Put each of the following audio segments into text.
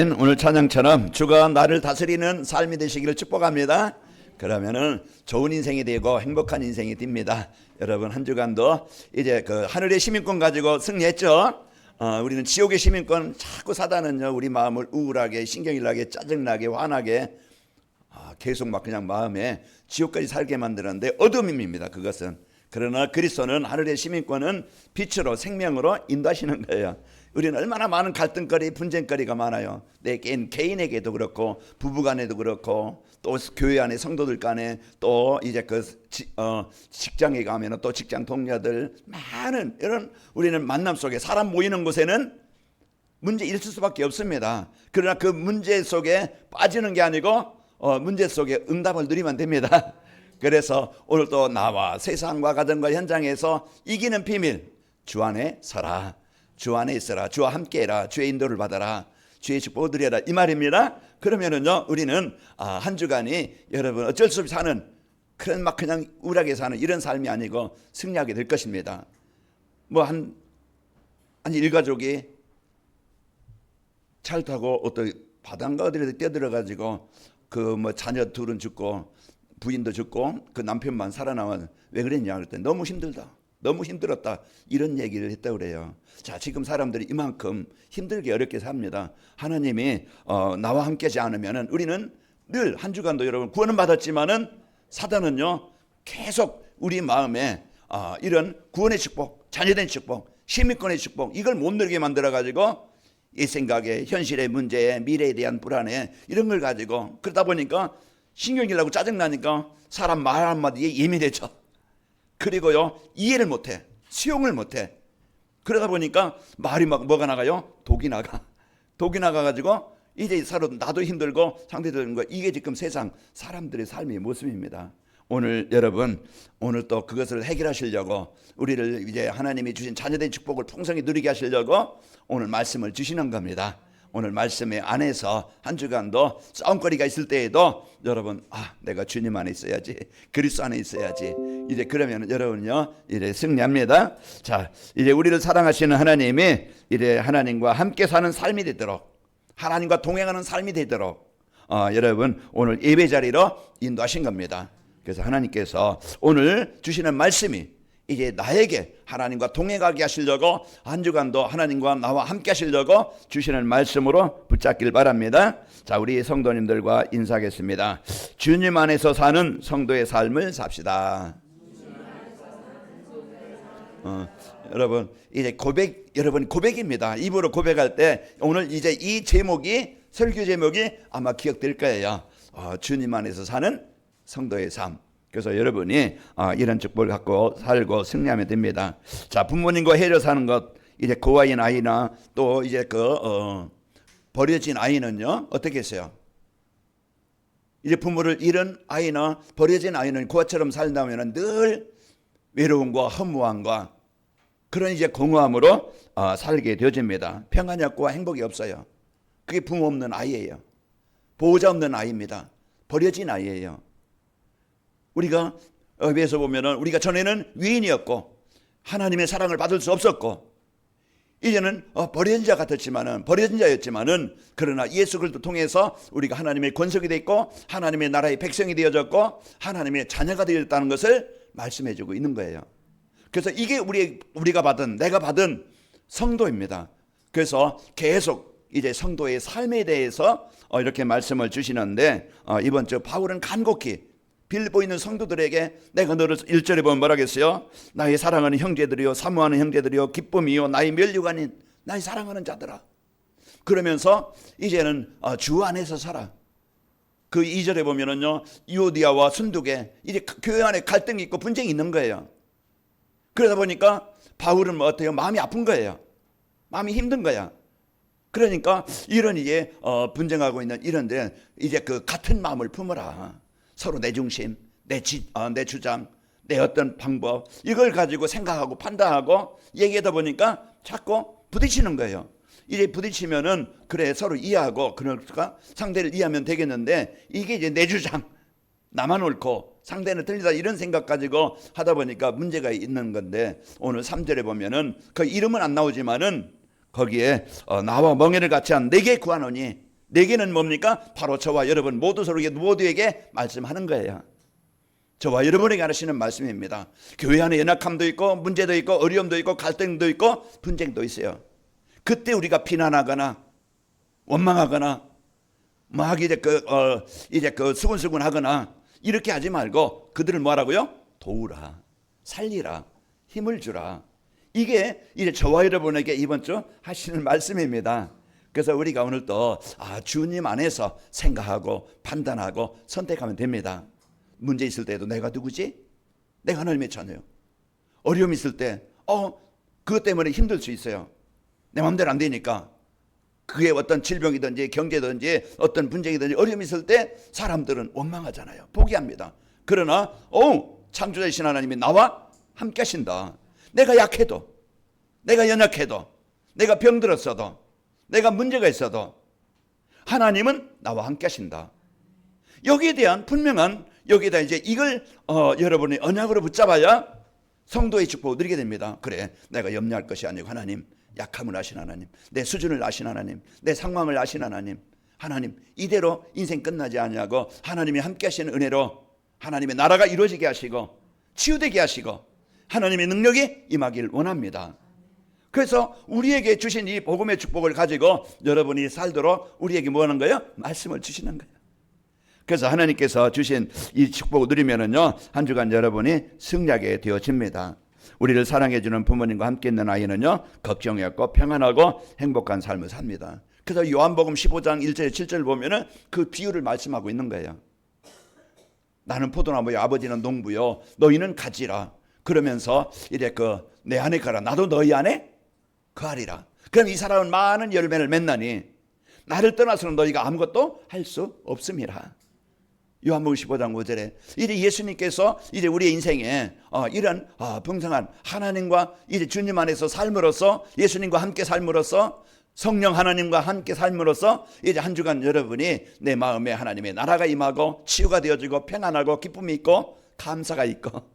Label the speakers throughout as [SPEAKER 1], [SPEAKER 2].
[SPEAKER 1] 오늘 찬양처럼 주가 나를 다스리는 삶이 되시기를 축복합니다. 그러면은 좋은 인생이 되고 행복한 인생이 됩니다. 여러분 한 주간도 이제 그 하늘의 시민권 가지고 승리했죠. 우리는 지옥의 시민권 자꾸 사단은요 우리 마음을 우울하게 신경일나게 짜증나게 화나게 계속 막 그냥 마음에 지옥까지 살게 만드는데 어둠입니다. 그것은. 그러나 그리스도는 하늘의 시민권은 빛으로 생명으로 인도하시는 거예요. 우리는 얼마나 많은 갈등거리 분쟁거리가 많아요. 내 개인에게도 그렇고 부부간에도 그렇고 또 교회 안에 성도들 간에 또 이제 직장에 가면 또 직장 동료들 많은 이런 우리는 만남 속에 사람 모이는 곳에는 문제 있을 수밖에 없습니다. 그러나 그 문제 속에 빠지는 게 아니고 문제 속에 응답을 누리면 됩니다. 그래서 오늘 또 나와 세상과 가정과 현장에서 이기는 비밀 주 안에 서라. 주 안에 있어라. 주와 함께해라. 주의 인도를 받아라. 주의 축복을 누려라. 이 말입니다. 그러면은요 우리는 한 주간이 여러분 어쩔 수 없이 사는 그런 막 그냥 우울하게 사는 이런 삶이 아니고 승리하게 될 것입니다. 뭐 한 일가족이 차를 타고 어떤 바닷가 어디를 뛰어들어가지고 그 뭐 자녀 둘은 죽고 부인도 죽고 그 남편만 살아남은 왜 그랬냐 그랬더니 너무 힘들다. 너무 힘들었다 이런 얘기를 했다고 그래요. 자, 지금 사람들이 이만큼 힘들게 어렵게 삽니다. 하나님이 나와 함께하지 않으면은 우리는 늘 한 주간도 여러분 구원은 받았지만은 사단은요 계속 우리 마음에 이런 구원의 축복, 자녀된 축복, 시민권의 축복 이걸 못 누리게 만들어 가지고 이 생각에 현실의 문제에 미래에 대한 불안에 이런 걸 가지고 그러다 보니까 신경이 나고 짜증나니까 사람 말 한마디에 예민해져. 그리고요 이해를 못해, 수용을 못해. 그러다 보니까 말이 막 뭐가 나가요? 독이 나가가지고 이제 서로 나도 힘들고 상대도 힘든 거. 이게 지금 세상 사람들의 삶의 모습입니다. 오늘 여러분 오늘 또 그것을 해결하시려고 우리를 이제 하나님이 주신 자녀된 축복을 풍성히 누리게 하시려고 오늘 말씀을 주시는 겁니다. 오늘 말씀의 안에서 한 주간도 싸움거리가 있을 때에도 여러분 내가 주님 안에 있어야지, 그리스도 안에 있어야지. 이제 그러면 여러분요 이제 승리합니다. 자, 이제 우리를 사랑하시는 하나님이 이제 하나님과 함께 사는 삶이 되도록, 하나님과 동행하는 삶이 되도록 여러분 오늘 예배 자리로 인도하신 겁니다. 그래서 하나님께서 오늘 주시는 말씀이 이제 나에게 하나님과 동행하게 하시려고 한 주간도 하나님과 나와 함께 하시려고 주시는 말씀으로 붙잡길 바랍니다. 자, 우리 성도님들과 인사하겠습니다. 주님 안에서 사는 성도의 삶을 삽시다. 여러분 이제 여러분 고백입니다. 입으로 고백할 때 오늘 이제 이 제목이 설교 제목이 아마 기억될 거예요. 주님 안에서 사는 성도의 삶. 그래서 여러분이 이런 축복을 갖고 살고 승리하면 됩니다. 자, 부모님과 헤어져 사는 것, 이제 고아인 아이나 또 이제 버려진 아이는요 어떻게 했어요? 이제 부모를 잃은 아이나 버려진 아이는 고아처럼 살다면은 늘 외로움과 허무함과 그런 이제 공허함으로 살게 되어집니다. 평안이 없고 행복이 없어요. 그게 부모 없는 아이예요. 보호자 없는 아이입니다. 버려진 아이예요. 우리가 위에서 보면은 우리가 전에는 위인이었고 하나님의 사랑을 받을 수 없었고 이제는 버려진 자 같았지만은 버려진 자였지만은 그러나 예수 그리스도 통해서 우리가 하나님의 권속이 되었고 하나님의 나라의 백성이 되어졌고 하나님의 자녀가 되었다는 것을 말씀해주고 있는 거예요. 그래서 이게 우리가 받은 내가 받은 성도입니다. 그래서 계속 이제 성도의 삶에 대해서 이렇게 말씀을 주시는데 이번 주 바울은 간곡히 빌립보에 있는 성도들에게 내가 너를 1절에 보면 뭐라겠어요? 나의 사랑하는 형제들이요 사모하는 형제들이요 기쁨이요 나의 면류가 아닌 나의 사랑하는 자들아. 그러면서 이제는 주 안에서 살아. 그 2절에 보면은요 유오디아와 순두계 이제 교회 안에 갈등이 있고 분쟁이 있는 거예요. 그러다 보니까 바울은 뭐 어때요? 마음이 아픈 거예요. 마음이 힘든 거야. 그러니까 이런 이제 분쟁하고 있는 이런데 이제 그 같은 마음을 품어라. 서로 내 중심, 내 주장, 내 어떤 방법 이걸 가지고 생각하고 판단하고 얘기하다 보니까 자꾸 부딪히는 거예요. 이제 부딪히면은 그래 서로 이해하고 그러니까 상대를 이해하면 되겠는데 이게 이제 내 주장, 나만 옳고 상대는 틀리다 이런 생각 가지고 하다 보니까 문제가 있는 건데 오늘 3절에 보면은 그 이름은 안 나오지만은 거기에 나와 멍에를 같이 한 내게 구하노니 내게는 뭡니까? 바로 저와 여러분 모두에게 말씀하는 거예요. 저와 여러분에게 하시는 말씀입니다. 교회 안에 연약함도 있고 문제도 있고 어려움도 있고 갈등도 있고 분쟁도 있어요. 그때 우리가 비난하거나 원망하거나 막 이제 수근수근하거나 이렇게 하지 말고 그들을 뭐하라고요? 도우라, 살리라, 힘을 주라. 이게 이제 저와 여러분에게 이번 주 하시는 말씀입니다. 그래서 우리가 오늘 또 주님 안에서 생각하고 판단하고 선택하면 됩니다. 문제 있을 때도 내가 누구지? 내가 하나님의 자녀요. 어려움 있을 때 그것 때문에 힘들 수 있어요. 내 마음대로 안 되니까. 그게 어떤 질병이든지 경제든지 어떤 분쟁이든지 어려움이 있을 때 사람들은 원망하잖아요. 포기합니다. 그러나 창조자이신 하나님이 나와 함께 하신다. 내가 약해도, 내가 연약해도, 내가 병들었어도, 내가 문제가 있어도 하나님은 나와 함께 하신다. 여기에 대한 분명한, 여기에다 이제 이걸 여러분이 언약으로 붙잡아야 성도의 축복을 누리게 됩니다. 그래, 내가 염려할 것이 아니고 하나님, 약함을 아신 하나님, 내 수준을 아신 하나님, 내 상황을 아신 하나님, 하나님 이대로 인생 끝나지 않냐고 하나님이 함께 하시는 은혜로 하나님의 나라가 이루어지게 하시고 치유되게 하시고 하나님의 능력이 임하길 원합니다. 그래서 우리에게 주신 이 복음의 축복을 가지고 여러분이 살도록 우리에게 뭐 하는 거예요? 말씀을 주시는 거예요. 그래서 하나님께서 주신 이 축복을 누리면은요, 한 주간 여러분이 승리하게 되어집니다. 우리를 사랑해주는 부모님과 함께 있는 아이는요, 걱정이 없고 평안하고 행복한 삶을 삽니다. 그래서 요한복음 15장 1절 7절 보면은 그 비유를 말씀하고 있는 거예요. 나는 포도나무요, 아버지는 농부요, 너희는 가지라. 그러면서 이제 내 안에 거라, 나도 너희 안에 거하리라. 그럼 이 사람은 많은 열매를 맺나니 나를 떠나서는 너희가 아무것도 할 수 없음이라. 요한복음 15장 5절에 이제 예수님께서 이제 우리의 인생에 이런 풍성한 하나님과 이제 주님 안에서 삶으로써, 예수님과 함께 삶으로써, 성령 하나님과 함께 삶으로써 이제 한 주간 여러분이 내 마음에 하나님의 나라가 임하고 치유가 되어지고 평안하고 기쁨이 있고 감사가 있고,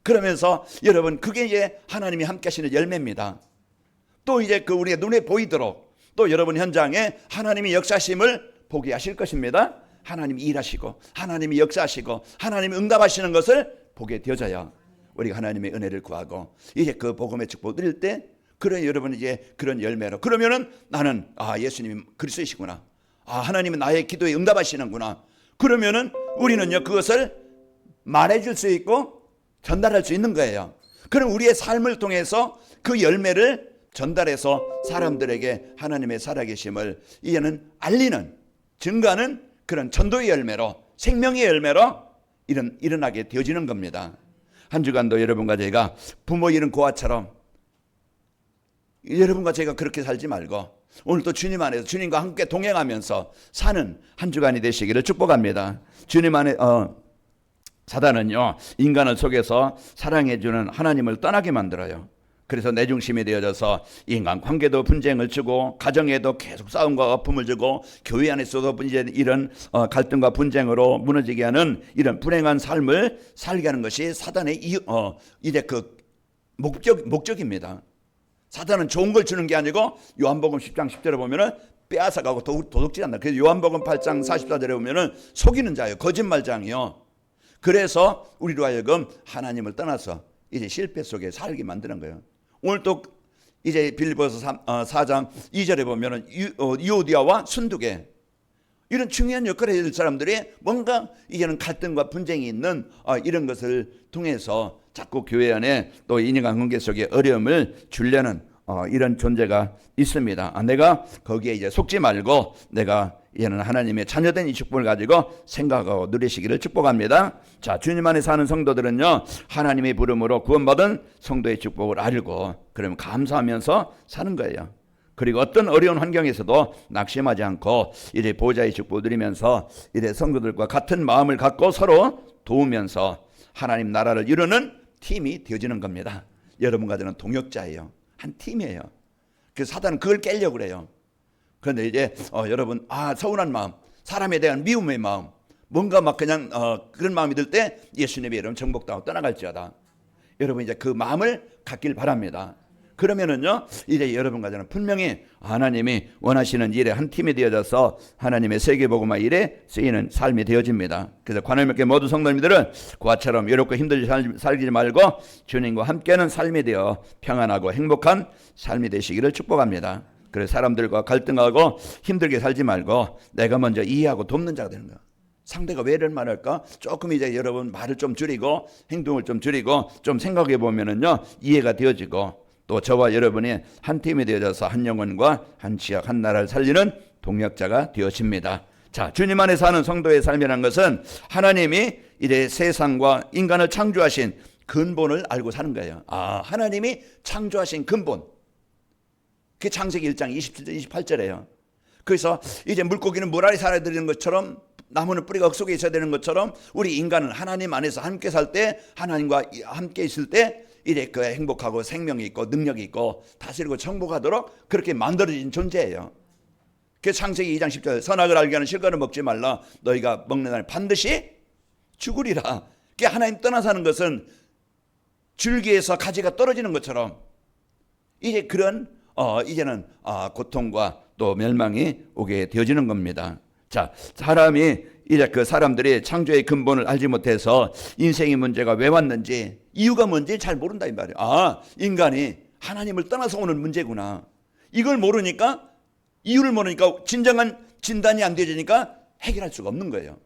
[SPEAKER 1] 그러면서 여러분 그게 이제 하나님이 함께 하시는 열매입니다. 또 이제 우리의 눈에 보이도록 또 여러분 현장에 하나님이 역사심을 보게 하실 것입니다. 하나님이 일하시고 하나님이 역사하시고 하나님이 응답하시는 것을 보게 되어져야 우리가 하나님의 은혜를 구하고 이제 그 복음의 축복을 누릴 때, 그런 여러분 이제 그런 열매로, 그러면은 나는 예수님이 그리스도이시구나, 하나님은 나의 기도에 응답하시는구나, 그러면은 우리는요 그것을 말해줄 수 있고 전달할 수 있는 거예요. 그럼 우리의 삶을 통해서 그 열매를 전달해서 사람들에게 하나님의 살아계심을 이제는 알리는, 증가하는 그런 전도의 열매로, 생명의 열매로 일어나게 되어지는 겁니다. 한 주간도 여러분과 제가 부모 잃은 고아처럼 여러분과 제가 그렇게 살지 말고 오늘도 주님 안에서 주님과 함께 동행하면서 사는 한 주간이 되시기를 축복합니다. 주님 안에 사단은요, 인간을 속에서 사랑해주는 하나님을 떠나게 만들어요. 그래서 내 중심이 되어져서 인간 관계도 분쟁을 주고, 가정에도 계속 싸움과 아픔을 주고, 교회 안에서도 이제 이런 갈등과 분쟁으로 무너지게 하는 이런 불행한 삶을 살게 하는 것이 사단의 이제 그 목적입니다. 사단은 좋은 걸 주는 게 아니고, 요한복음 10장 10절에 보면은 빼앗아가고 도둑질한다. 그래서 요한복음 8장 44절에 보면은 속이는 자요, 거짓말장이요. 그래서 우리로 하여금 하나님을 떠나서 이제 실패 속에 살게 만드는 거예요. 오늘 또 이제 빌립보서 4장 2절에 보면은 유오디아와 순두계, 이런 중요한 역할을 해야 될 사람들이 뭔가 이제는 갈등과 분쟁이 있는 이런 것을 통해서 자꾸 교회 안에 또 인간 관계 속에 어려움을 주려는 이런 존재가 있습니다. 내가 거기에 이제 속지 말고 내가 이제는 하나님의 자녀된 이 축복을 가지고 생각하고 누리시기를 축복합니다. 자, 주님 안에 사는 성도들은요, 하나님의 부름으로 구원받은 성도의 축복을 알고 그러면 감사하면서 사는 거예요. 그리고 어떤 어려운 환경에서도 낙심하지 않고 이제 보호자의 축복을 누리면서 이제 성도들과 같은 마음을 갖고 서로 도우면서 하나님 나라를 이루는 팀이 되어지는 겁니다. 여러분과 저는 동역자예요. 한 팀이에요. 그래서 사단은 그걸 깨려고 그래요. 그런데 이제 여러분 서운한 마음, 사람에 대한 미움의 마음, 뭔가 막 그냥 그런 마음이 들 때 예수님의 이름 정복당하고 떠나갈지어다. 여러분 이제 그 마음을 갖길 바랍니다. 그러면은요, 이제 여러분과 저는 분명히 하나님이 원하시는 일에 한 팀이 되어져서 하나님의 세계복음화 일에 쓰이는 삶이 되어집니다. 그래서 관할교회 모두 성도님들은 그와처럼 외롭고 힘들게 살지 말고 주님과 함께하는 삶이 되어 평안하고 행복한 삶이 되시기를 축복합니다. 그래서 사람들과 갈등하고 힘들게 살지 말고 내가 먼저 이해하고 돕는 자가 되는 거야. 상대가 왜 이런 말을 할까? 조금 이제 여러분 말을 좀 줄이고 행동을 좀 줄이고 좀 생각해 보면은요, 이해가 되어지고 또 저와 여러분이 한 팀이 되어져서 한 영혼과 한 지역 한 나라를 살리는 동역자가 되어집니다. 자, 주님 안에 사는 성도의 삶이라는 것은 하나님이 이제 세상과 인간을 창조하신 근본을 알고 사는 거예요. 하나님이 창조하신 근본. 그게 창세기 1장 27절 28절이에요. 그래서 이제 물고기는 물 아래 살아야 되는 것처럼 나무는 뿌리가 흙 속에 있어야 되는 것처럼 우리 인간은 하나님 안에서 함께 살 때, 하나님과 함께 있을 때 이제 그 행복하고 생명이 있고 능력이 있고 다스리고 정복하도록 그렇게 만들어진 존재예요. 그래서 창세기 2장 10절 선악을 알게 하는 실과를 먹지 말라. 너희가 먹는 날 반드시 죽으리라. 그게 하나님 떠나 사는 것은 줄기에서 가지가 떨어지는 것처럼 이제 그런 이제는 고통과 또 멸망이 오게 되어지는 겁니다. 자, 사람이 이제 그 사람들이 창조의 근본을 알지 못해서 인생의 문제가 왜 왔는지 이유가 뭔지 잘 모른다 이 말이에요. 인간이 하나님을 떠나서 오는 문제구나. 이걸 모르니까 이유를 모르니까 진정한 진단이 안 되지니까 해결할 수가 없는 거예요.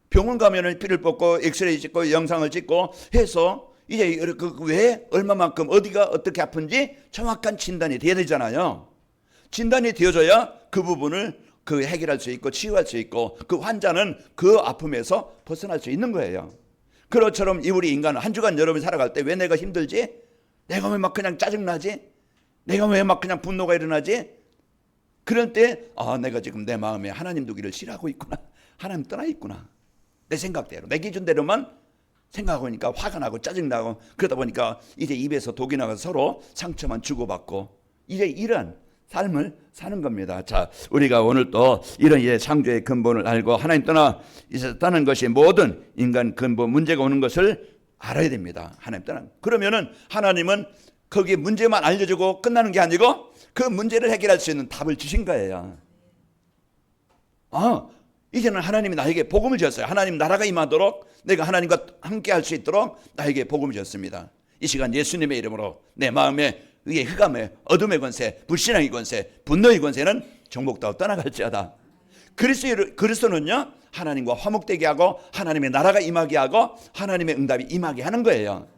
[SPEAKER 1] 병원 가면은 피를 뽑고 엑스레이 찍고 영상을 찍고 해서 이제 왜 얼마만큼 어디가 어떻게 아픈지 정확한 진단이 돼야 되잖아요. 진단이 되어져야 그 부분을 해결할 수 있고 치유할 수 있고 그 환자는 그 아픔에서 벗어날 수 있는 거예요. 그것처럼 우리 인간은 한 주간 여러분이 살아갈 때 왜 내가 힘들지? 내가 왜 막 그냥 짜증나지? 내가 왜 막 그냥 분노가 일어나지? 그럴 때 내가 지금 내 마음에 하나님 두기를 싫어하고 있구나. 하나님 떠나 있구나. 내 생각대로 내 기준대로만 생각하고 있으니까 화가 나고 짜증나고 그러다 보니까 이제 입에서 독이 나가서 서로 상처만 주고받고 이제 이런 삶을 사는 겁니다. 자, 우리가 오늘 또 이런 이제 창조의 근본을 알고 하나님 떠나 있었다는 것이 모든 인간 근본 문제가 오는 것을 알아야 됩니다. 하나님 떠나. 그러면은 하나님은 거기에 문제만 알려주고 끝나는 게 아니고 그 문제를 해결할 수 있는 답을 주신 거예요. 이제는 하나님이 나에게 복음을 주셨어요. 하나님 나라가 임하도록 내가 하나님과 함께 할 수 있도록 나에게 복음을 주셨습니다. 이 시간 예수님의 이름으로 내 마음에 의의 흑암에 어둠의 권세, 불신앙의 권세, 분노의 권세는 정복하고 떠나갈지어다. 그리스도는요 하나님과 화목되게 하고 하나님의 나라가 임하게 하고 하나님의 응답이 임하게 하는 거예요.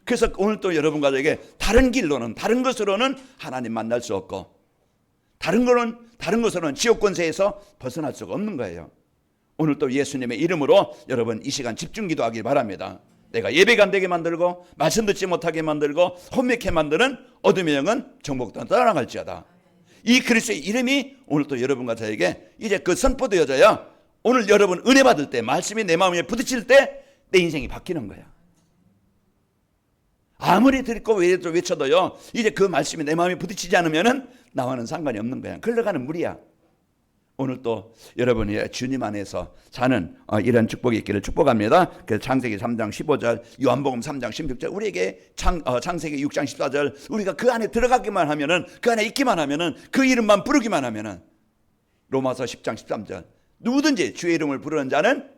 [SPEAKER 1] 그래서 오늘 또 여러분 가족에게 다른 길로는 다른 것으로는 하나님 만날 수 없고 다른 것으로는 지옥 권세에서 벗어날 수가 없는 거예요. 오늘 또 예수님의 이름으로 여러분 이 시간 집중 기도하길 바랍니다. 내가 예배가 안 되게 만들고 말씀 듣지 못하게 만들고 혼미케 만드는 어둠의 영은 정복도 떠나갈지어다. 이 그리스도의 이름이 오늘 또 여러분과 저에게 이제 그 선포되어져야 오늘 여러분 은혜 받을 때 말씀이 내 마음에 부딪힐 때 내 인생이 바뀌는 거야. 아무리 듣고 외쳐도요 이제 그 말씀이 내 마음에 부딪히지 않으면은 나와는 상관이 없는 거야. 흘러가는 물이야. 오늘 또 여러분이 주님 안에서 사는 이런 축복이 있기를 축복합니다. 그래서 창세기 3장 15절, 요한복음 3장 16절, 우리에게 창세기 6장 14절, 우리가 그 안에 들어가기만 하면은, 그 안에 있기만 하면은, 그 이름만 부르기만 하면은, 로마서 10장 13절, 누구든지 주의 이름을 부르는 자는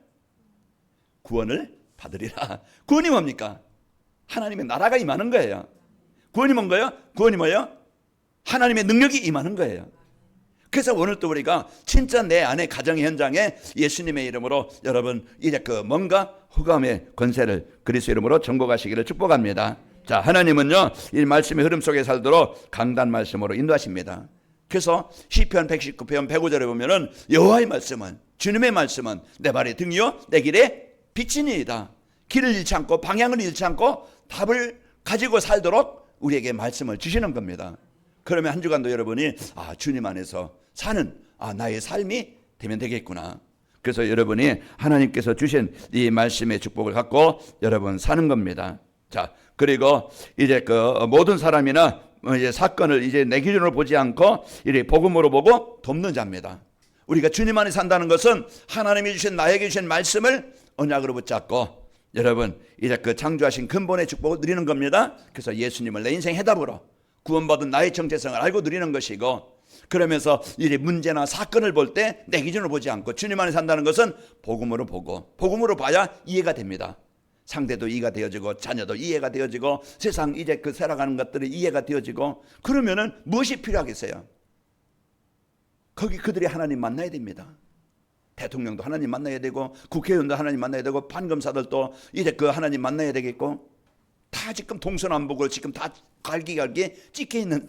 [SPEAKER 1] 구원을 받으리라. 구원이 뭡니까? 하나님의 나라가 임하는 거예요. 구원이 뭔가요? 구원이 뭐예요? 하나님의 능력이 임하는 거예요. 그래서 오늘 또 우리가 진짜 내 안에 가정 현장에 예수님의 이름으로 여러분 이제 그 뭔가 흑암의 권세를 그리스도 이름으로 정복하시기를 축복합니다. 자, 하나님은요 이 말씀의 흐름 속에 살도록 강단 말씀으로 인도하십니다. 그래서 시편 119편 105절에 보면은 여호와의 말씀은 주님의 말씀은 내 발의 등이요 내 길에 빛이니이다. 길을 잃지 않고 방향을 잃지 않고 답을 가지고 살도록 우리에게 말씀을 주시는 겁니다. 그러면 한 주간도 여러분이 주님 안에서 사는 나의 삶이 되면 되겠구나. 그래서 여러분이 하나님께서 주신 이 말씀의 축복을 갖고 여러분 사는 겁니다. 자, 그리고 이제 그 모든 사람이나 이제 사건을 이제 내 기준으로 보지 않고 이렇게 복음으로 보고 돕는 자입니다. 우리가 주님 안에 산다는 것은 하나님이 주신 나에게 주신 말씀을 언약으로 붙잡고 여러분 이제 그 창조하신 근본의 축복을 누리는 겁니다. 그래서 예수님을 내 인생 해답으로 구원받은 나의 정체성을 알고 누리는 것이고, 그러면서 이제 문제나 사건을 볼 때 내 기준으로 보지 않고 주님 안에 산다는 것은 복음으로 보고, 복음으로 봐야 이해가 됩니다. 상대도 이해가 되어지고, 자녀도 이해가 되어지고, 세상 이제 그 살아가는 것들이 이해가 되어지고, 그러면은 무엇이 필요하겠어요? 거기 그들이 하나님 만나야 됩니다. 대통령도 하나님 만나야 되고, 국회의원도 하나님 만나야 되고, 판검사들도 이제 그 하나님 만나야 되겠고, 다 지금 동서남북으로 지금 다 갈기갈기 찍혀 있는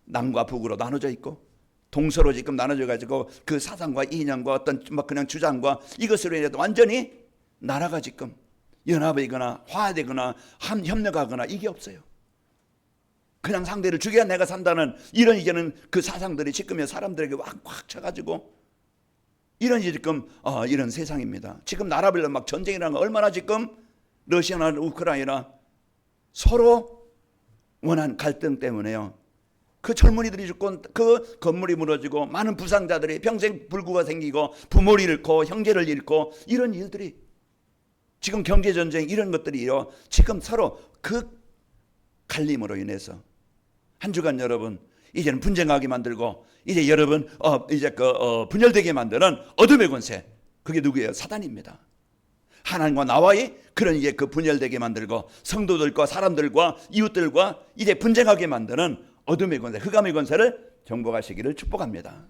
[SPEAKER 1] 남과 북으로 나눠져 있고, 동서로 지금 나눠져 가지고 그 사상과 이념과 어떤 막 그냥 주장과 이것으로 인해서 완전히 나라가 지금 연합이거나 화해되거나 협력하거나 이게 없어요. 그냥 상대를 죽여야 내가 산다는 이런 이제는 그 사상들이 지금 사람들에게 확 쳐가지고 이런 지금 이런 세상입니다. 지금 나라별로 막 전쟁이라는 거 얼마나 지금 러시아나 우크라이나 서로 원한 갈등 때문에요. 그 젊은이들이 죽고 그 건물이 무너지고 많은 부상자들이 평생 불구가 생기고 부모를 잃고 형제를 잃고 이런 일들이 지금 경제전쟁 이런 것들이 지금 서로 그 갈림으로 인해서 한 주간 여러분 이제는 분쟁하게 만들고 이제 여러분 이제 분열되게 만드는 어둠의 권세, 그게 누구예요? 사단입니다. 하나님과 나와의 그런 이제 그 분열되게 만들고 성도들과 사람들과 이웃들과 이제 분쟁하게 만드는 어둠의 권세, 흑암의 권세를 정복하시기를 축복합니다.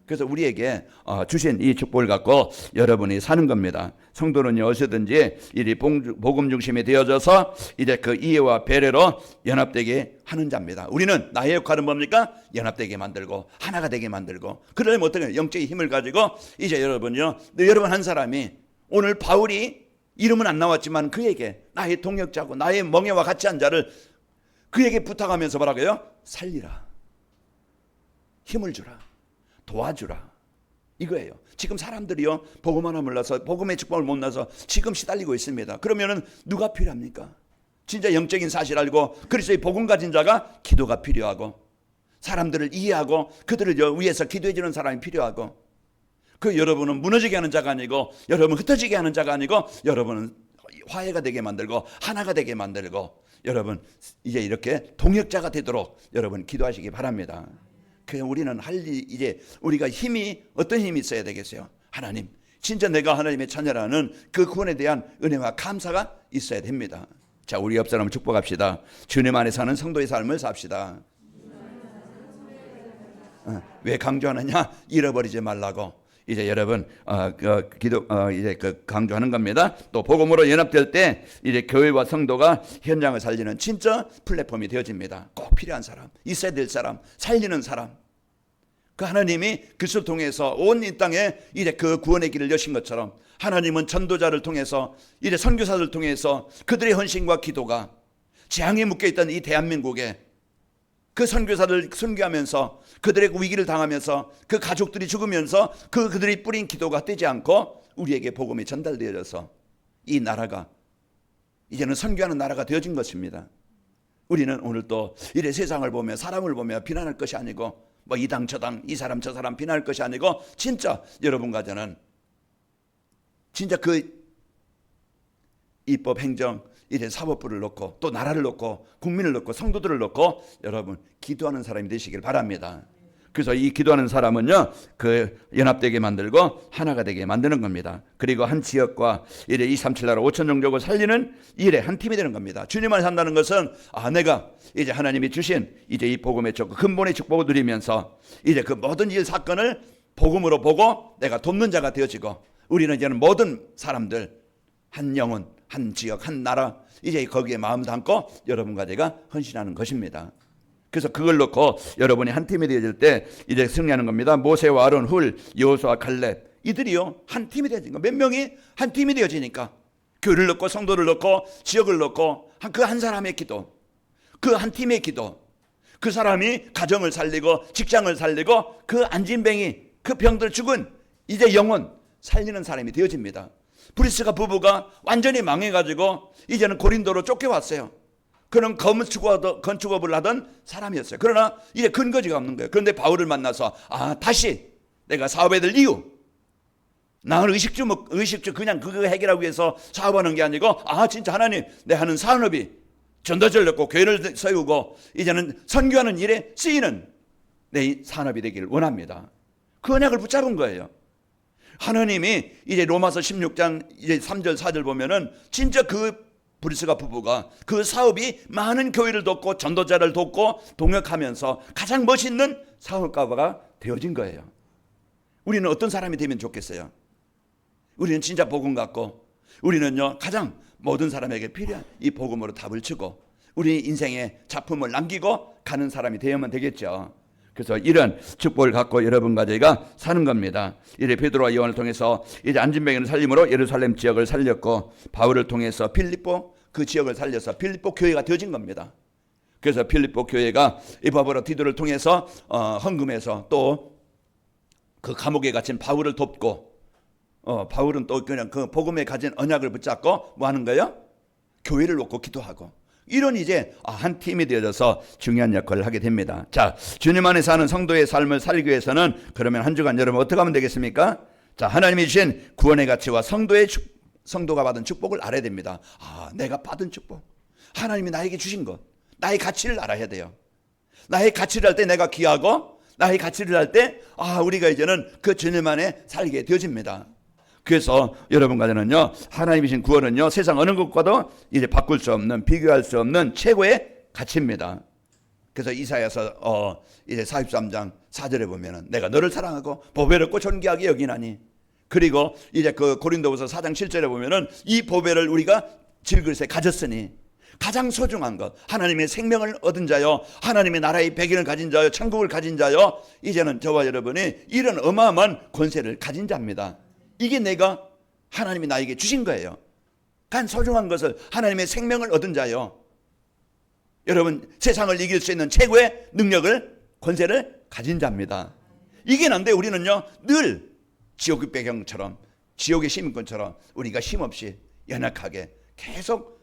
[SPEAKER 1] 그래서 우리에게 주신 이 축복을 갖고 여러분이 사는 겁니다. 성도는 어디서든지 이 복음 중심이 되어져서 이제 그 이해와 배려로 연합되게 하는 자입니다. 우리는 나의 역할은 뭡니까? 연합되게 만들고 하나가 되게 만들고, 그러려면 어떻게 영적인 힘을 가지고 이제 여러분요, 여러분 한 사람이 오늘 바울이 이름은 안 나왔지만 그에게 나의 동역자고 나의 멍에와 같이 한 자를 그에게 부탁하면서 뭐라고요? 살리라, 힘을 주라, 도와주라, 이거예요. 지금 사람들이요 복음 하나 몰라서 복음의 축복을 못 나서 지금 시달리고 있습니다. 그러면은 누가 필요합니까? 진짜 영적인 사실 알고 그리스도의 복음 가진 자가 기도가 필요하고, 사람들을 이해하고 그들을 위해서 기도해 주는 사람이 필요하고, 그 여러분은 무너지게 하는 자가 아니고, 여러분 흩어지게 하는 자가 아니고, 여러분은 화해가 되게 만들고 하나가 되게 만들고, 여러분 이제 이렇게 동역자가 되도록 여러분 기도하시기 바랍니다. 그래서 우리는 이제 우리가 힘이 어떤 힘이 있어야 되겠어요? 하나님, 진짜 내가 하나님의 자녀라는 그 구원에 대한 은혜와 감사가 있어야 됩니다. 자, 우리 옆 사람 축복합시다. 주님 안에 사는 성도의 삶을 삽시다. 왜 강조하느냐? 잃어버리지 말라고. 이제 여러분 이제 강조하는 겁니다. 또 복음으로 연합될 때 이제 교회와 성도가 현장을 살리는 진짜 플랫폼이 되어집니다. 꼭 필요한 사람, 있어야 될 사람, 살리는 사람. 그 하나님이 그리스도를 통해서 온 이 땅에 이제 그 구원의 길을 여신 것처럼, 하나님은 전도자를 통해서 이제 선교사를 통해서 그들의 헌신과 기도가 재앙에 묶여 있던 이 대한민국에 그 선교사를 선교하면서 그들의 위기를 당하면서 그 가족들이 죽으면서 그들이 뿌린 기도가 뜨지 않고 우리에게 복음이 전달되어져서 이 나라가 이제는 선교하는 나라가 되어진 것입니다. 우리는 오늘 또 이래 세상을 보며 사람을 보며 비난할 것이 아니고, 뭐 이 당 저 당 이 사람 저 사람 비난할 것이 아니고, 진짜 여러분과 저는 진짜 그 입법 행정 이제 사법부를 놓고 또 나라를 놓고 국민을 놓고 성도들을 놓고 여러분 기도하는 사람이 되시길 바랍니다. 그래서 이 기도하는 사람은요 그 연합되게 만들고 하나가 되게 만드는 겁니다. 그리고 한 지역과 이래 237 나라 5천 종족을 살리는 일에 한 팀이 되는 겁니다. 주님 안에 산다는 것은 내가 이제 하나님이 주신 이제 이 복음의 축복, 근본의 축복을 누리면서 이제 그 모든 일 사건을 복음으로 보고 내가 돕는 자가 되어지고, 우리는 이제는 모든 사람들 한 영혼, 한 지역, 한 나라 이제 거기에 마음 담고 여러분과 제가 헌신하는 것입니다. 그래서 그걸 놓고 여러분이 한 팀이 되어질 때 이제 승리하는 겁니다. 모세와 아론, 훌, 여호수아, 갈렙 이들이요 한 팀이 되어지니까, 몇 명이 한 팀이 되어지니까 교회를 놓고 성도를 놓고 지역을 놓고 그 한 사람의 기도, 그 한 팀의 기도, 그 사람이 가정을 살리고 직장을 살리고 그 안진뱅이 그 병들 죽은 이제 영혼 살리는 사람이 되어집니다. 브리스가 부부가 완전히 망해가지고 이제는 고린도로 쫓겨왔어요. 그는 건축업을 하던 사람이었어요. 그러나 이제 근거지가 없는 거예요. 그런데 바울을 만나서 다시 내가 사업해야 될 이유, 나는 의식주 그냥 그거 해결하기 위해서 사업하는 게 아니고, 진짜 하나님, 내 하는 산업이 전도자를 넣고 교회를 세우고 이제는 선교하는 일에 쓰이는 내 산업이 되기를 원합니다. 그 언약을 붙잡은 거예요. 하나님이 이제 로마서 16장 이제 3절 4절 보면은 진짜 그 브리스가 부부가 그 사업이 많은 교회를 돕고 전도자를 돕고 동역하면서 가장 멋있는 사업가가 되어진 거예요. 우리는 어떤 사람이 되면 좋겠어요? 우리는 진짜 복음 갖고 우리는요 가장 모든 사람에게 필요한 이 복음으로 답을 주고 우리 인생의 작품을 남기고 가는 사람이 되어야만 되겠죠. 그래서 이런 축복을 갖고 여러분과 저희가 사는 겁니다. 이제 베드로와 요한을 통해서 이제 안진뱅이를 살림으로 예루살렘 지역을 살렸고, 바울을 통해서 필립보 그 지역을 살려서 필립보 교회가 되어진 겁니다. 그래서 필립보 교회가 에바브라 디도를 통해서 헌금해서 또 그 감옥에 갇힌 바울을 돕고, 바울은 또 그냥 그 복음에 가진 언약을 붙잡고 뭐 하는 거예요? 교회를 놓고 기도하고, 이런 이제 한 팀이 되어져서 중요한 역할을 하게 됩니다. 자, 주님 안에 사는 성도의 삶을 살기 위해서는 그러면 한 주간 여러분 어떻게 하면 되겠습니까? 자, 하나님이 주신 구원의 가치와 성도가 받은 축복을 알아야 됩니다. 내가 받은 축복, 하나님이 나에게 주신 것, 나의 가치를 알아야 돼요. 나의 가치를 할 때 내가 귀하고, 나의 가치를 할 때 우리가 이제는 그 주님 안에 살게 되어집니다. 그래서 여러분과 저는요, 하나님이 주신 구원은요, 세상 어느 것과도 이제 바꿀 수 없는, 비교할 수 없는 최고의 가치입니다. 그래서 이사야서 이제 43장 4절에 보면은 내가 너를 사랑하고 보배롭고 존귀하게 여기나니, 그리고 이제 그 고린도후서 4장 7절에 보면은 이 보배를 우리가 질그릇에 가졌으니, 가장 소중한 것, 하나님의 생명을 얻은 자요, 하나님의 나라의 백인을 가진 자요, 천국을 가진 자요, 이제는 저와 여러분이 이런 어마어마한 권세를 가진 자입니다. 이게 내가 하나님이 나에게 주신 거예요. 간 소중한 것을, 하나님의 생명을 얻은 자요, 여러분 세상을 이길 수 있는 최고의 능력을, 권세를 가진 자입니다. 이게 난데 우리는요 늘 지옥의 배경처럼, 지옥의 시민권처럼 우리가 힘없이 연약하게 계속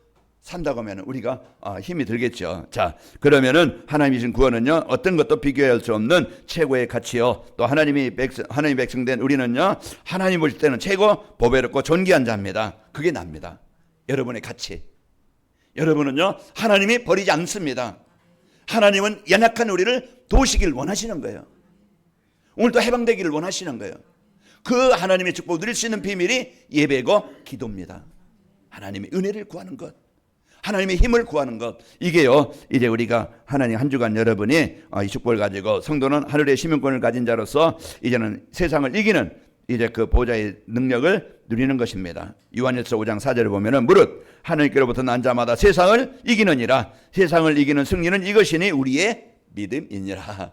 [SPEAKER 1] 산다고 하면 우리가 힘이 들겠죠. 자, 그러면은 하나님이 주신 구원은요 어떤 것도 비교할 수 없는 최고의 가치요, 또 하나님의 백성된 우리는요 하나님 보실 때는 최고 보배롭고 존귀한 자입니다. 그게 납니다. 여러분의 가치. 여러분은요 하나님이 버리지 않습니다. 하나님은 연약한 우리를 도우시길 원하시는 거예요. 오늘도 해방되기를 원하시는 거예요. 그 하나님의 축복을 누릴 수 있는 비밀이 예배고 기도입니다. 하나님의 은혜를 구하는 것, 하나님의 힘을 구하는 것, 이게요 이제 우리가 하나님 한 주간 여러분이 이 축복을 가지고, 성도는 하늘의 시민권을 가진 자로서 이제는 세상을 이기는 이제 그 보좌의 능력을 누리는 것입니다. 요한일서 5장 4절을 보면은 무릇 하늘께로부터 난 자마다 세상을 이기느니라, 세상을 이기는 승리는 이것이니 우리의 믿음이니라.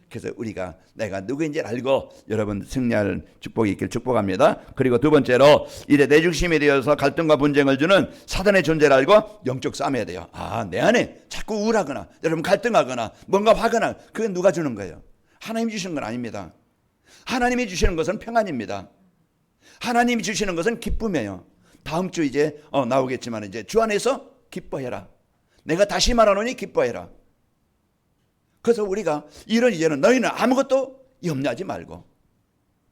[SPEAKER 1] 그래서 우리가 내가 누구인지를 알고 여러분 승리할 축복이 있길 축복합니다. 그리고 두 번째로 이제 내 중심이 되어서 갈등과 분쟁을 주는 사단의 존재를 알고 영적 싸움해야 돼요. 내 안에 자꾸 우울하거나 여러분 갈등하거나 뭔가 화거나, 그건 누가 주는 거예요? 하나님이 주시는 건 아닙니다. 하나님이 주시는 것은 평안입니다. 하나님이 주시는 것은 기쁨이에요. 다음 주 이제 나오겠지만 이제 주 안에서 기뻐해라. 내가 다시 말하노니 기뻐해라. 그래서 우리가 이제는 너희는 아무것도 염려하지 말고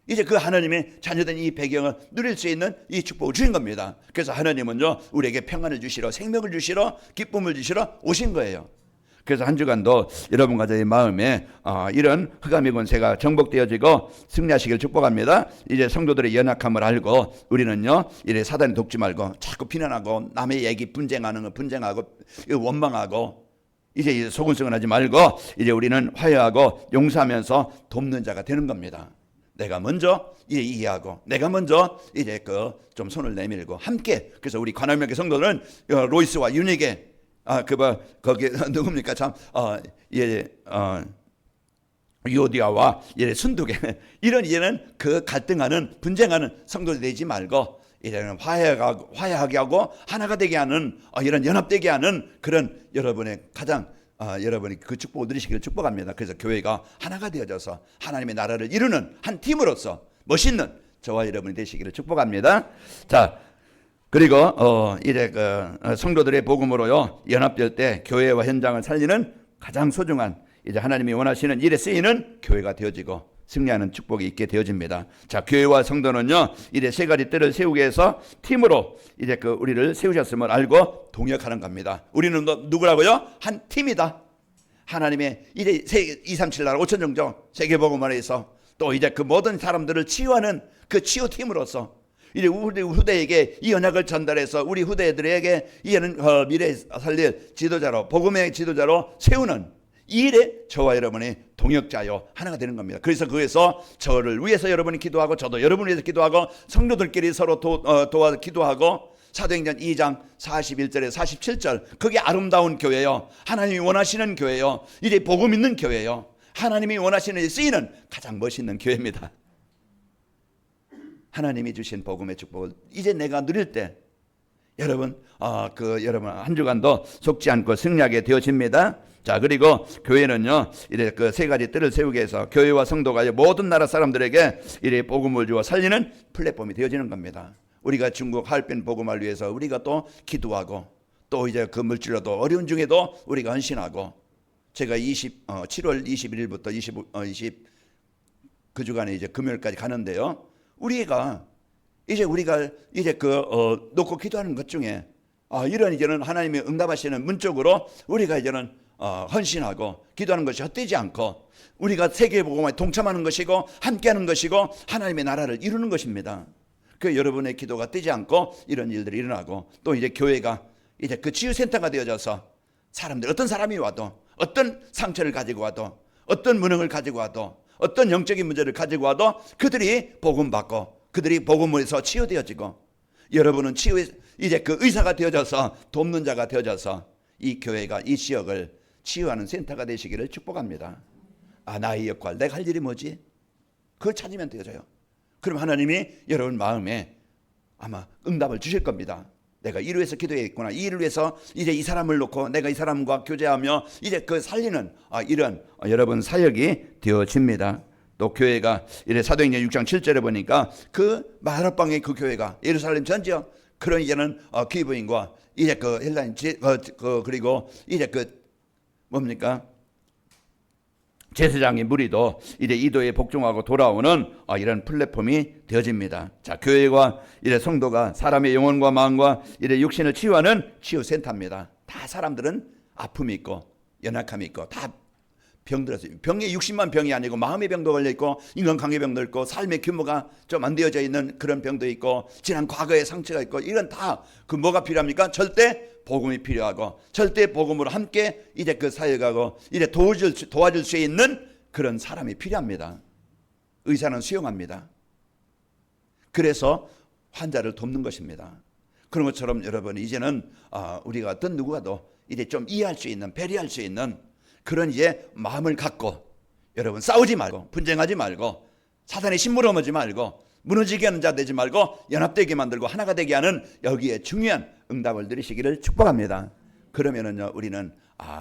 [SPEAKER 1] 이제 그 하나님의 자녀된 이 배경을 누릴 수 있는 이 축복을 주신 겁니다. 그래서 하나님은요 우리에게 평안을 주시러, 생명을 주시러, 기쁨을 주시러 오신 거예요. 그래서 한 주간도 여러분과 저의 마음에 이런 흑암의 권세가 정복되어지고 승리하시길 축복합니다. 이제 성도들의 연약함을 알고 우리는요 이제 사단이 돕지 말고 자꾸 비난하고 남의 얘기 분쟁하고 원망하고 이제 소근소근하지 말고 이제 우리는 화해하고 용서하면서 돕는 자가 되는 겁니다. 내가 먼저 이해하고 내가 먼저 이제 좀 손을 내밀고 함께. 그래서 우리 관할명의 성도들은 로이스와 윤희계 거기 누굽니까 참 유오디아와 순두계 이런 이제는 그 갈등하는 분쟁하는 성도들이 되지 말고 이제는 화해하게 하고 하나가 되게 하는 이런 연합되게 하는 그런 여러분의 가장 여러분이 그 축복을 누리시기를 축복합니다. 그래서 교회가 하나가 되어져서 하나님의 나라를 이루는 한 팀으로서 멋있는 저와 여러분이 되시기를 축복합니다. 자, 그리고 이제 성도들의 복음으로요 연합될 때 교회와 현장을 살리는 가장 소중한 이제 하나님이 원하시는 일에 쓰이는 교회가 되어지고 승리하는 축복이 있게 되어집니다. 자, 교회와 성도는요, 이제 세 가지 뜰을 세우기 위해서 팀으로 이제 우리를 세우셨음을 알고 동역하는 겁니다. 우리는 누구라고요? 한 팀이다. 하나님의 이제 237 나라 5천 종족 세계복음화에서 또 이제 그 모든 사람들을 치유하는 그 치유팀으로서 이제 우리 후대에게 이 언약을 전달해서 우리 후대들에게 이제는 미래에 살릴 지도자로, 복음의 지도자로 세우는 이 일에 저와 여러분이 동역자요 하나가 되는 겁니다. 그래서 그에서 저를 위해서 여러분이 기도하고 저도 여러분을 위해서 기도하고 성도들끼리 서로 도와 기도하고 사도행전 2장 41절에 47절 그게 아름다운 교회요, 하나님이 원하시는 교회요, 이제 복음 있는 교회요, 하나님이 원하시는 일에 쓰이는 가장 멋있는 교회입니다. 하나님이 주신 복음의 축복을 이제 내가 누릴 때 여러분 여러분 한 주간도 속지 않고 승리하게 되어집니다. 자, 그리고 교회는요, 이래 그 세 가지 뜰을 세우기 위해서 교회와 성도가 모든 나라 사람들에게 이래 복음을 주어 살리는 플랫폼이 되어지는 겁니다. 우리가 중국 하얼빈 복음을 위해서 우리가 또 기도하고 또 이제 그 물질로도 어려운 중에도 우리가 헌신하고 제가 7월 21일부터 그 주간에 이제 금요일까지 가는데요. 우리가 이제 놓고 기도하는 것 중에 이런 이제는 하나님이 응답하시는 문쪽으로 우리가 이제는 헌신하고 기도하는 것이 헛되지 않고 우리가 세계복음에 동참하는 것이고 함께하는 것이고 하나님의 나라를 이루는 것입니다. 그 여러분의 기도가 뜨지 않고 이런 일들이 일어나고 또 이제 교회가 이제 그 치유센터가 되어져서 사람들 어떤 사람이 와도 어떤 상처를 가지고 와도 어떤 무능을 가지고 와도 어떤 영적인 문제를 가지고 와도 그들이 복음 받고 그들이 복음에서 치유되어지고 여러분은 이제 그 의사가 되어져서 돕는 자가 되어져서 이 교회가 이 지역을 치유하는 센터가 되시기를 축복합니다. 나의 역할, 내가 할 일이 뭐지? 그걸 찾으면 되어져요. 그럼 하나님이 여러분 마음에 아마 응답을 주실 겁니다. 내가 이를 위해서 기도했구나. 이 일을 위해서 이제 이 사람을 놓고 내가 이 사람과 교제하며 이제 그 살리는 이런 여러분 사역이 되어집니다. 또 교회가 이제 사도행전 6장 7절에 보니까 그 마라방의 그 교회가 예루살렘 전지역 그런 이제는 기브인과 이제 그 헬라인 그리고 이제 뭡니까? 제사장의 무리도 이제 이도에 복종하고 돌아오는 이런 플랫폼이 되어집니다. 자, 교회와 이제 성도가 사람의 영혼과 마음과 이제 육신을 치유하는 치유센터입니다. 다 사람들은 아픔이 있고 연약함이 있고 다 병들었어요. 병이 60만 병이 아니고 마음의 병도 걸려 있고 인간관계 병도 있고 삶의 규모가 좀 안 되어져 있는 그런 병도 있고 지난 과거의 상처가 있고 이런 다 그 뭐가 필요합니까? 절대 복음이 필요하고 절대 복음으로 함께 이제 그 사역하고 이제 도와줄 수 있는 그런 사람이 필요합니다. 의사는 수용합니다. 그래서 환자를 돕는 것입니다. 그런 것처럼 여러분 이제는 우리가 어떤 누구와도 이제 좀 이해할 수 있는 배려할 수 있는 그런 이제 마음을 갖고 여러분 싸우지 말고 분쟁하지 말고 사단의 심부름하지 말고 무너지게 하는 자 되지 말고 연합되게 만들고 하나가 되게 하는 여기에 중요한 응답을 드리시기를 축복합니다. 그러면은요 우리는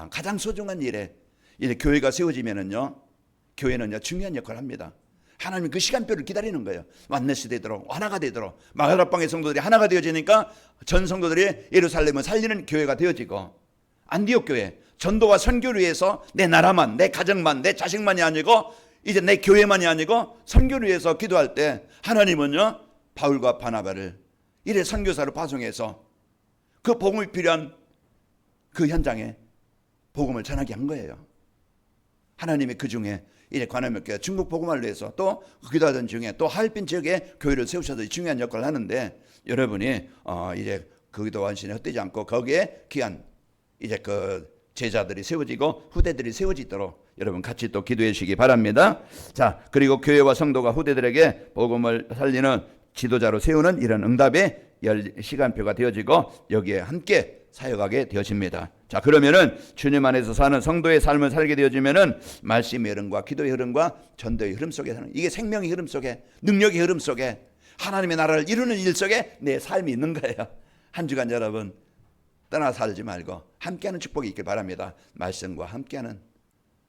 [SPEAKER 1] 가장 소중한 일에 이제 교회가 세워지면은요 교회는요 중요한 역할을 합니다. 하나님 그 시간표를 기다리는 거예요. 완네스 되도록 하나가 되도록 마가라방의 성도들이 하나가 되어지니까 전 성도들이 예루살렘을 살리는 교회가 되어지고 안디옥 교회 전도와 선교를 위해서 내 나라만 내 가정만 내 자식만이 아니고 이제 내 교회만이 아니고 선교를 위해서 기도할 때 하나님은요 바울과 바나바를 이래 선교사로 파송해서 그 복음이 필요한 그 현장에 복음을 전하게 한 거예요. 하나님이 그 중에 이제 관할교회 중국 복음화를 위해서 또 기도하던 중에 또 하얼빈 지역에 교회를 세우셔서 중요한 역할을 하는데 여러분이 이제 거기도 완전히 헛되지 않고 거기에 귀한 이제 그 제자들이 세워지고 후대들이 세워지도록 여러분 같이 또 기도해 주시기 바랍니다. 자, 그리고 교회와 성도가 후대들에게 복음을 살리는 지도자로 세우는 이런 응답의 시간표가 되어지고 여기에 함께 사역하게 되어집니다. 자, 그러면은 주님 안에서 사는 성도의 삶을 살게 되어지면은 말씀의 흐름과 기도의 흐름과 전도의 흐름 속에 사는 이게 생명의 흐름 속에 능력의 흐름 속에 하나님의 나라를 이루는 일 속에 내 삶이 있는 거예요. 한 주간 여러분 떠나 살지 말고 함께하는 축복이 있길 바랍니다. 말씀과 함께하는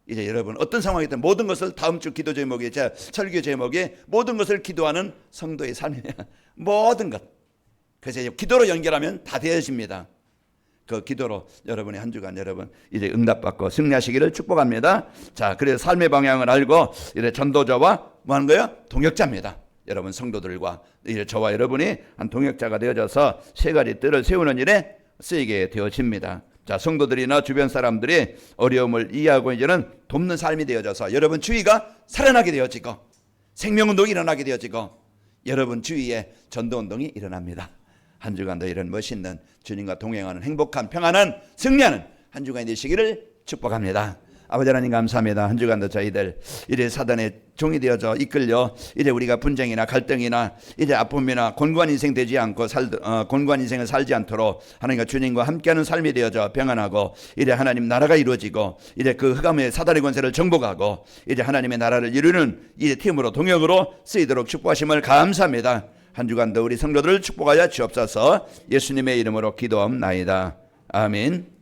[SPEAKER 1] 이제 여러분 어떤 상황이든 모든 것을 다음 주 기도 제목에 설교 제목에 모든 것을 기도하는 성도의 삶이에요. 모든 것. 그래서 기도로 연결하면 다 되어집니다. 그 기도로 여러분의 한 주간 여러분 이제 응답받고 승리하시기를 축복합니다. 자, 그래서 삶의 방향을 알고 이제 전도자와 뭐 하는 거예요? 동역자입니다. 여러분 성도들과 이제 저와 여러분이 한 동역자가 되어져서 세 가지 뜰을 세우는 일에 쓰이게 되어집니다. 자, 성도들이나 주변 사람들이 어려움을 이해하고 이제는 돕는 삶이 되어져서 여러분 주위가 살아나게 되어지고 생명운동이 일어나게 되어지고 여러분 주위에 전도운동이 일어납니다. 한 주간도 이런 멋있는 주님과 동행하는 행복한 평안한 승리하는 한 주간이 되시기를 축복합니다. 아버지 하나님 감사합니다. 한 주간도 저희들 이제 사단의 종이 되어져 이끌려 이제 우리가 분쟁이나 갈등이나 이제 아픔이나 곤고한 인생 되지 않고 곤고한 인생을 살지 않도록 하나님과 주님과 함께하는 삶이 되어져 평안하고 이제 하나님 나라가 이루어지고 이제 그 흑암의 사단의 권세를 정복하고 이제 하나님의 나라를 이루는 이제 팀으로 동역으로 쓰이도록 축복하심을 감사합니다. 한 주간도 우리 성도들을 축복하여 주옵소서. 예수님의 이름으로 기도합나이다. 아멘.